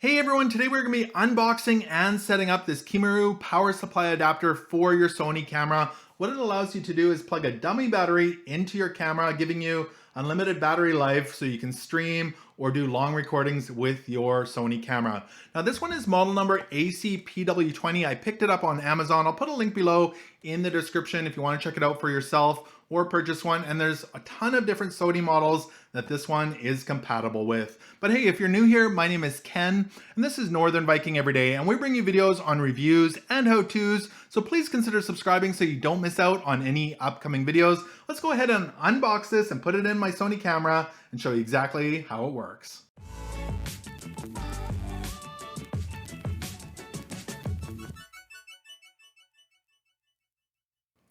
Hey everyone, today we're going to be unboxing and setting up this Kimaru power supply adapter for your Sony camera. What it allows you to do is plug a dummy battery into your camera, giving you unlimited battery life so you can stream or do long recordings with your Sony camera. Now this one is model number AC-PW20. I picked it up on Amazon. I'll put a link below in the description if you want to check it out for yourself or purchase one. And there's a ton of different Sony models that this one is compatible with. But hey, if you're new here, my name is Ken, and this is Northern Viking Everyday, and we bring you videos on reviews and how-tos, so please consider subscribing so you don't miss out on any upcoming videos. Let's go ahead and unbox this and put it in my Sony camera and show you exactly how it works.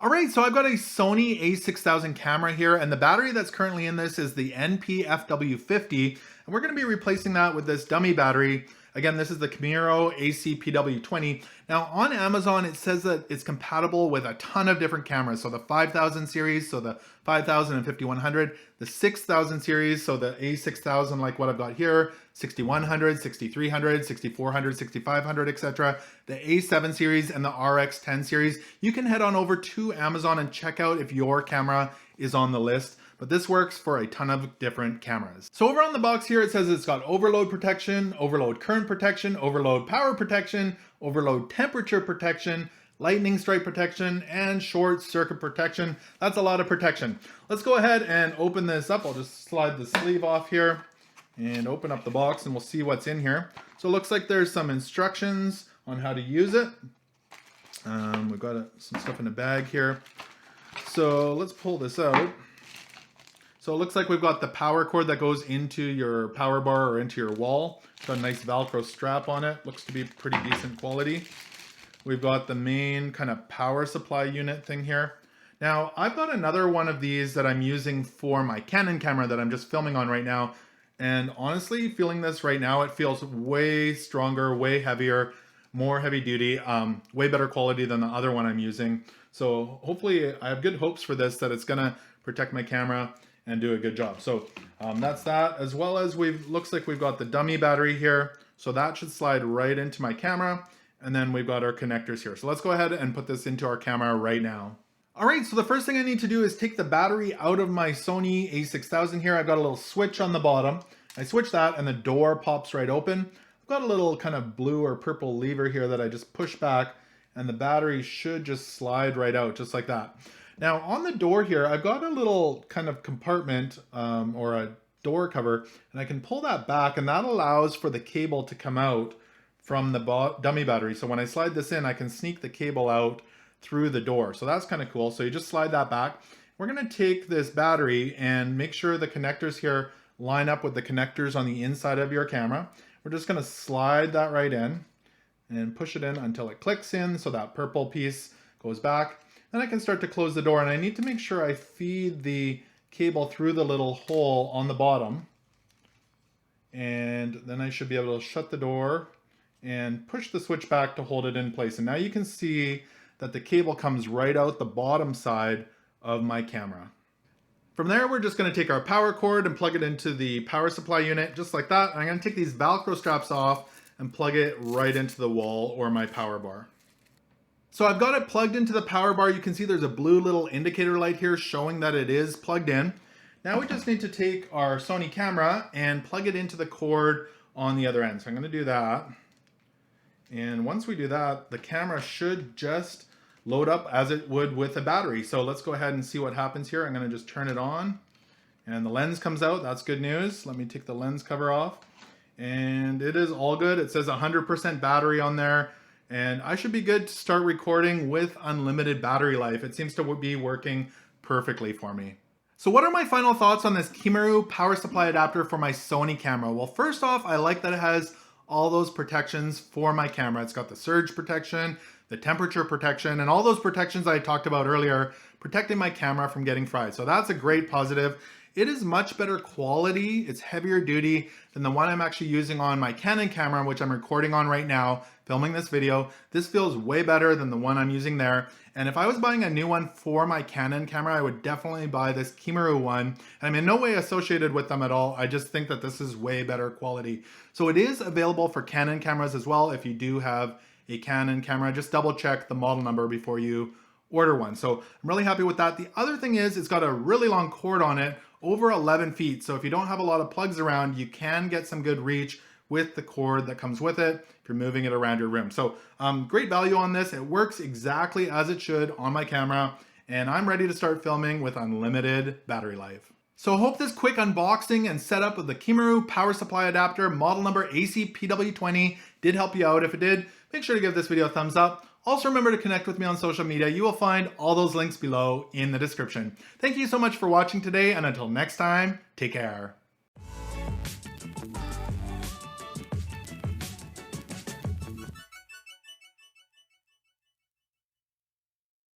All right, so I've got a Sony a6000 camera here, and the battery that's currently in this is the NP-FW50, and we're gonna be replacing that with this dummy battery. Again, this is the Kimaru AC-PW20. Now on Amazon, it says that it's compatible with a ton of different cameras. So the 5000 series, so the 5000 and 5100, the 6000 series, so the A6000 like what I've got here, 6100, 6300, 6400, 6500, etc. The A7 series and the RX10 series. You can head on over to Amazon and check out if your camera is on the list. But this works for a ton of different cameras. So over on the box here, it says it's got overload protection, overload current protection, overload power protection, overload temperature protection, lightning strike protection, and short circuit protection. That's a lot of protection. Let's go ahead and open this up. I'll just slide the sleeve off here and open up the box and we'll see what's in here. So it looks like there's some instructions on how to use it. We've got some stuff in a bag here. So let's pull this out. So it looks like we've got the power cord that goes into your power bar or into your wall. It's got a nice Velcro strap on it. Looks to be pretty decent quality. We've got the main kind of power supply unit thing here. Now, I've got another one of these that I'm using for my Canon camera that I'm just filming on right now. And honestly, feeling this right now, it feels way stronger, way heavier, more heavy duty, way better quality than the other one I'm using. So hopefully I have good hopes for this, that it's gonna protect my camera and do a good job. So that's that, as well as looks like we've got the dummy battery here. So that should slide right into my camera. And then we've got our connectors here. So let's go ahead and put this into our camera right now. All right, so the first thing I need to do is take the battery out of my Sony a6000 here. I've got a little switch on the bottom. I switch that and the door pops right open. I've got a little kind of blue or purple lever here that I just push back and the battery should just slide right out just like that. Now on the door here, I've got a little kind of compartment or a door cover, and I can pull that back and that allows for the cable to come out from the dummy battery. So when I slide this in, I can sneak the cable out through the door. So that's kind of cool. So you just slide that back. We're gonna take this battery and make sure the connectors here line up with the connectors on the inside of your camera. We're just gonna slide that right in and push it in until it clicks in so that purple piece goes back. Then I can start to close the door, and I need to make sure I feed the cable through the little hole on the bottom. And then I should be able to shut the door and push the switch back to hold it in place. And now you can see that the cable comes right out the bottom side of my camera. From there, we're just gonna take our power cord and plug it into the power supply unit, just like that. And I'm gonna take these Velcro straps off and plug it right into the wall or my power bar. So I've got it plugged into the power bar. You can see there's a blue little indicator light here showing that it is plugged in. Now we just need to take our Sony camera and plug it into the cord on the other end. So I'm gonna do that. And once we do that, the camera should just load up as it would with a battery. So let's go ahead and see what happens here. I'm gonna just turn it on and the lens comes out. That's good news. Let me take the lens cover off and it is all good. It says 100% battery on there. And I should be good to start recording with unlimited battery life. It seems to be working perfectly for me. So what are my final thoughts on this Kimaru power supply adapter for my Sony camera? Well, first off, I like that it has all those protections for my camera. It's got the surge protection, the temperature protection, and all those protections I talked about earlier, protecting my camera from getting fried. So that's a great positive. It is much better quality, it's heavier duty than the one I'm actually using on my Canon camera, which I'm recording on right now, filming this video. This feels way better than the one I'm using there. And if I was buying a new one for my Canon camera, I would definitely buy this Kimaru one. I'm in no way associated with them at all. I just think that this is way better quality. So it is available for Canon cameras as well. If you do have a Canon camera, just double check the model number before you order one. So I'm really happy with that. The other thing is it's got a really long cord on it, over 11 feet. So if you don't have a lot of plugs around, you can get some good reach with the cord that comes with it if you're moving it around your room. So great value on this. It works exactly as it should on my camera, and I'm ready to start filming with unlimited battery life. So I hope this quick unboxing and setup of the Kimaru power supply adapter model number AC-PW20 did help you out. If it did, make sure to give this video a thumbs up. Also remember to connect with me on social media. You will find all those links below in the description. Thank you so much for watching today, and until next time, take care.